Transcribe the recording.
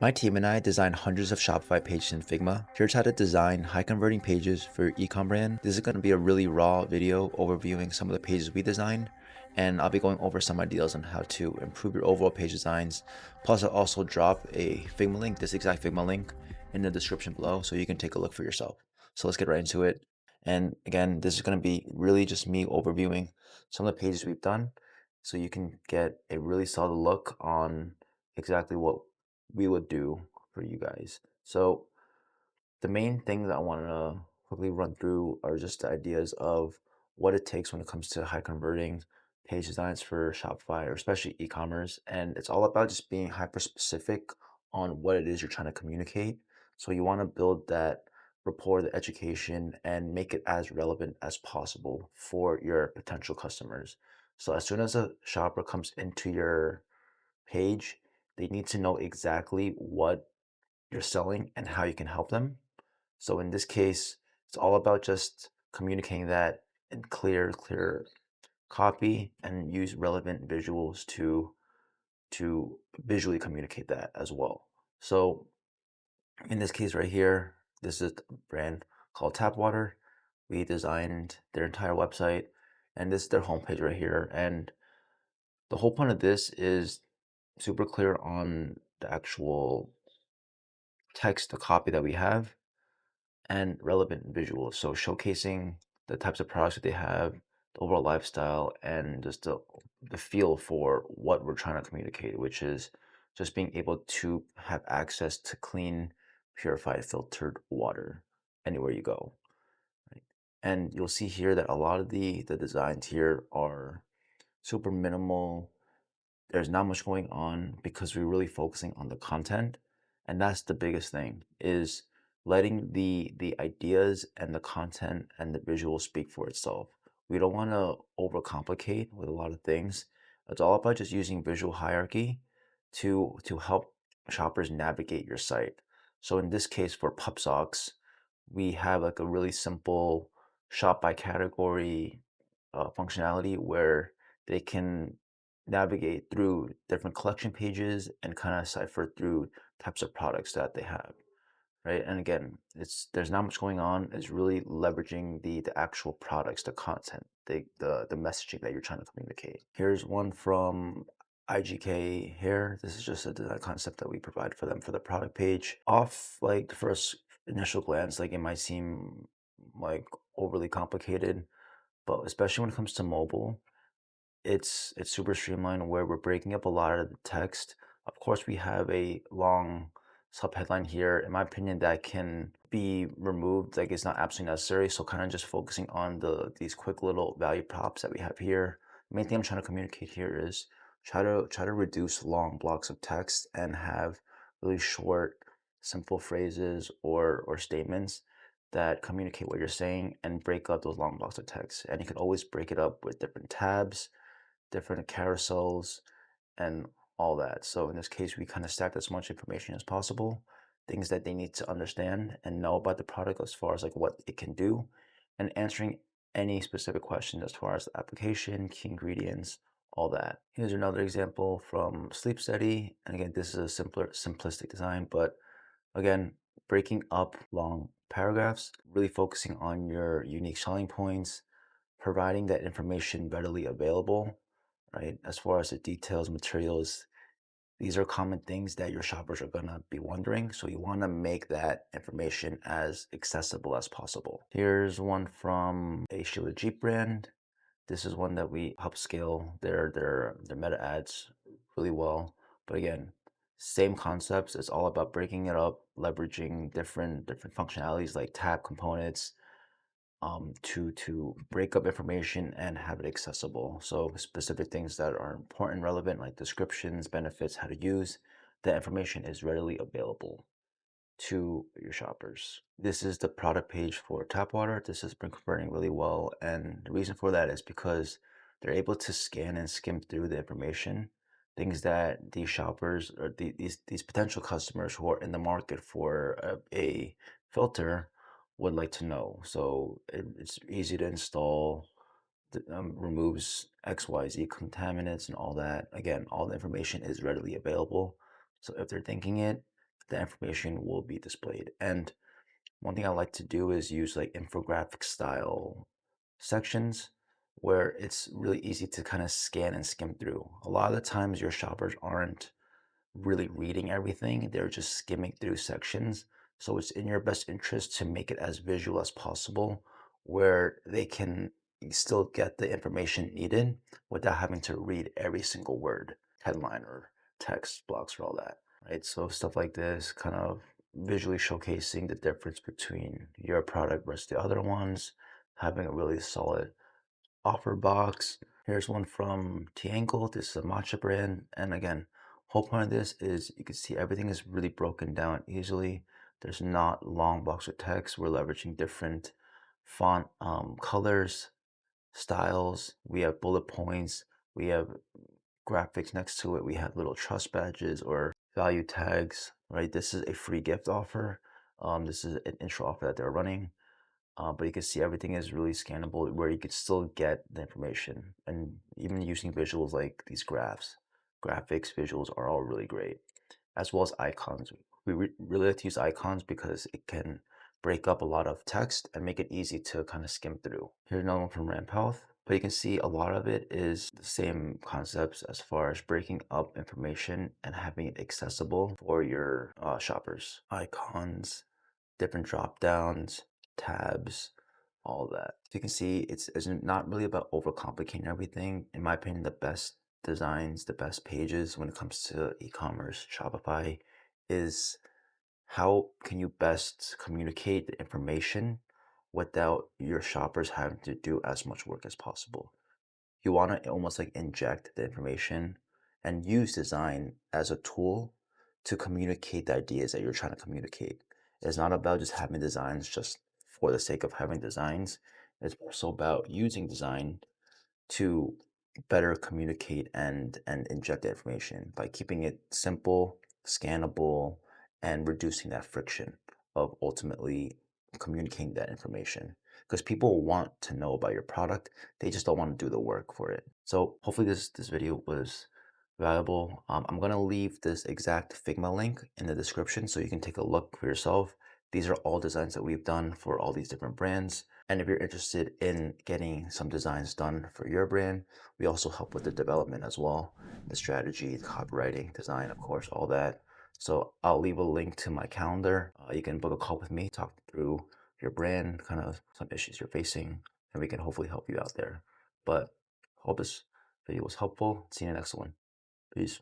My team and I design hundreds of Shopify pages in Figma. Here's how to design high converting pages for your ecom brand. This is going to be a really raw video overviewing some of the pages we designed, and I'll be going over some ideas on how to improve your overall page designs. Plus, I'll also drop a Figma link, this exact Figma link, in the description below so you can take a look for yourself. So let's get right into it. And again, this is going to be really just me overviewing some of the pages we've done so you can get a really solid look on exactly what we would do for you guys. So the main things I want to quickly run through are just the ideas of what it takes when it comes to high converting page designs for Shopify or especially e-commerce. And it's all about just being hyper specific on what it is you're trying to communicate. So you want to build that rapport, the education, and make it as relevant as possible for your potential customers. So as soon as a shopper comes into your page, they need to know exactly what you're selling and how you can help them. So in this case, it's all about just communicating that in clear copy and use relevant visuals to visually communicate that as well. So in this case right here, this is a brand called Tap Water. We designed their entire website, and this is their homepage right here. And the whole point of this is super clear on the actual text, the copy that we have, and relevant visuals. So showcasing the types of products that they have, the overall lifestyle, and just the feel for what we're trying to communicate, which is just being able to have access to clean, purified, filtered water anywhere you go. Right? And you'll see here that a lot of the designs here are super minimal. There's not much going on because we're really focusing on the content, and that's the biggest thing, is letting the ideas and the content and the visual speak for itself. We don't want to overcomplicate with a lot of things. It's all about just using visual hierarchy to help shoppers navigate your site. So in this case for pup socks, we have like a really simple shop by category functionality where they can navigate through different collection pages and kind of cipher through types of products that they have, right? And again, it's there's not much going on. It's really leveraging the actual products, the content, the messaging that you're trying to communicate. Here's one from IGK here. This is just a design concept that we provide for them for the product page. Off like the first initial glance, like it might seem like overly complicated, but especially when it comes to mobile, it's super streamlined where we're breaking up a lot of the text. Of course, we have a long subheadline here. In my opinion, that can be removed. Like it's not absolutely necessary. So kind of just focusing on these quick little value props that we have here. The main thing I'm trying to communicate here is try to reduce long blocks of text and have really short, simple phrases or statements that communicate what you're saying and break up those long blocks of text. And you can always break it up with different tabs, different carousels, and all that. So in this case, we kind of stacked as much information as possible, things that they need to understand and know about the product as far as like what it can do, and answering any specific questions as far as the application, key ingredients, all that. Here's another example from Sleep Study. And again, this is a simplistic design, but again, breaking up long paragraphs, really focusing on your unique selling points, providing that information readily available, right? As far as the details, materials, these are common things that your shoppers are going to be wondering. So you want to make that information as accessible as possible. Here's one from a Sheila Jeep brand. This is one that we help scale their meta ads really well. But again, same concepts. It's all about breaking it up, leveraging different functionalities like tab components, to break up information and have it accessible. So specific things that are important, relevant, like descriptions, benefits, how to use, the information is readily available to your shoppers. This is the product page for tap water. This has been converting really well. And the reason for that is because they're able to scan and skim through the information, things that these shoppers or these potential customers who are in the market for a filter would like to know. So it's easy to install, removes XYZ contaminants and all that. Again, all the information is readily available. So if they're thinking it, the information will be displayed. And one thing I like to do is use like infographic style sections where it's really easy to kind of scan and skim through. A lot of the times your shoppers aren't really reading everything, they're just skimming through sections. So it's in your best interest to make it as visual as possible where they can still get the information needed without having to read every single word, headline or text blocks or all that, right? So stuff like this, kind of visually showcasing the difference between your product versus the other ones, having a really solid offer box. Here's one from Tiangle. This is a matcha brand. And again, whole point of this is you can see everything is really broken down easily. There's not long blocks of text. We're leveraging different font colors, styles. We have bullet points. We have graphics next to it. We have little trust badges or value tags, right? This is a free gift offer. This is an intro offer that they're running. But you can see everything is really scannable where you could still get the information. And even using visuals like these graphs, graphics, visuals are all really great, as well as icons. We really like to use icons because it can break up a lot of text and make it easy to kind of skim through. Here's another one from Ramp Health, but you can see a lot of it is the same concepts as far as breaking up information and having it accessible for your shoppers. Icons, different drop downs, tabs, all that. So you can see it's not really about overcomplicating everything. In my opinion, the best designs, the best pages when it comes to e-commerce, Shopify, is how can you best communicate the information without your shoppers having to do as much work as possible. You want to almost like inject the information and use design as a tool to communicate the ideas that you're trying to communicate. It's not about just having designs just for the sake of having designs. It's also about using design to better communicate and inject the information by keeping it simple, scannable, and reducing that friction of ultimately communicating that information. Because people want to know about your product, they just don't want to do the work for it. So hopefully this video was valuable. I'm gonna leave this exact Figma link in the description so you can take a look for yourself. These are all designs that we've done for all these different brands. And if you're interested in getting some designs done for your brand, we also help with the development as well, the strategy, the copywriting, design, of course, all that. So I'll leave a link to my calendar. You can book a call with me, talk through your brand, kind of some issues you're facing, and we can hopefully help you out there. But hope this video was helpful. See you in the next one. Peace.